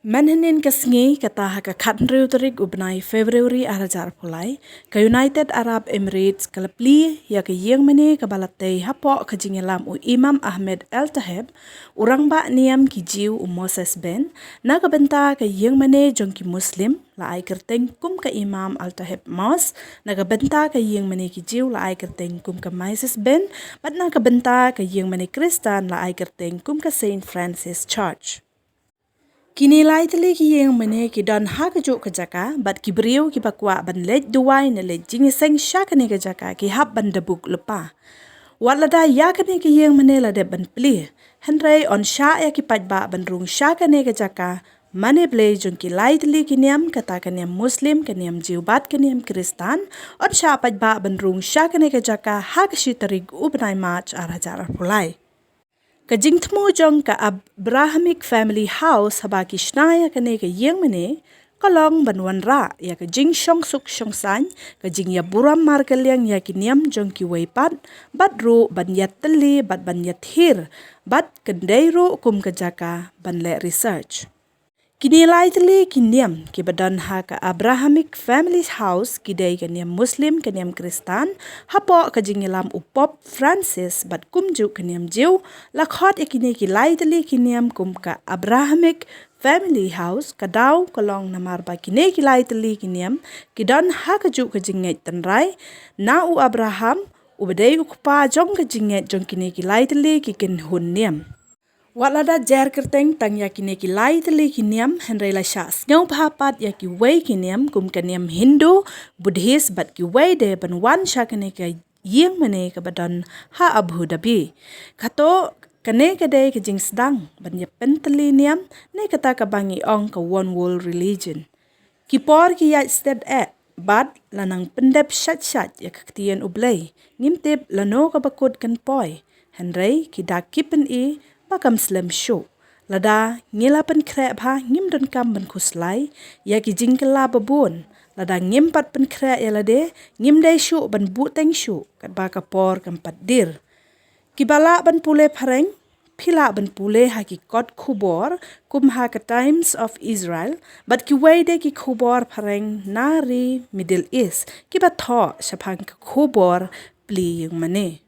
Manhanin kasngi kata haka katnriu tarik ubnai Februari arajar pulai ka United Arab Emirates kalapli ya ka ingmane ka balatay hapo ka jingelam u Imam Ahmed El-Taheb urang ba Niam ki jiu u Moses ben na ka benta ka ingmane jong ki Muslim la ay kerteng kum ka Imam El-Taheb Mos na ka benta ka ingmane ki jiu la ay kerteng kum ka Moses ben bat na ka benta ka ingmane Khristan la ay kerteng kum ka Saint Francis Church. Kini lai tali ki yang mane ki don ha kajuh ka jaka bat ki beriu ki bakwa ban lej duwai na lej jingiseng syakane ka jaka ki hab ban debuk lepa. Wat lada ya kane ki yang mane lada ban pli. Henry on sya ya ki pajba ban rung syakane ka jaka mane blej jong ki lai tali ki niam kata ka niam Muslim ka niam jiubat ka niam Khristan on sya pajba ban rung syakane ka jaka ha ka syitarig ubnai March arajar pulai. Kajing temu jong ka Abrahamic Family House haba ki shnaya kane ka yang mane kalong banwan ra ya ka jing shong suk shong san ka jing ya buram mar kalyang ya ki niam jong ki weipat bat ru ban yat tali bat ban yat hir bat kendai ru kum ka jaka ban le research. Kini lai tali ki niam ki badan ha ka Abrahamic Family House ki day ka niam Muslim ka niam Khristan hapo ka jingilam upop Francis bat kumju ka niam jiu lakhot ikini ki lai tali ki niam kum ka Abrahamic Family House ka daw kalong namar ba kini ki lai tali ki niam ki don ha ka ju ka Jingngeit tanrai na u Abraham u badai u kupa jong ka Jingngeit jong kini ki lai tali ki kin hun niam. Walada jar kerteng tang ya kini ki lai tali ki niam Henry la syas ngau pahapat ya ki wei ki niam kum ka niam Hindu Buddhist bat ki wei de ban wan sya kene ka yang mane ka badan ha Abu Dhabi kato kane ka de ka jing sedang ban ya pentali niam ne kata ka bangi ong ka one world religion ki por ki ya sted bat lanang pendep syat ya kaktian ublay ngimtip lano ka bakod kan poy Henry ki dakipen pakam slam show lada ngilapan krep ha ngim don kam ban kuslai ya ki jingkela babun lada ngim pat pen krep ya lade ngim dai show ban buteng show kat ba ka por kam pat dir ki bala ban pule phareng phila ban pule ha ki kot khubor kum ha ka Times of Israel bat ki wei de ki khubor phareng nari Middle East ki ba tho shaphang ka khubor pli yung mane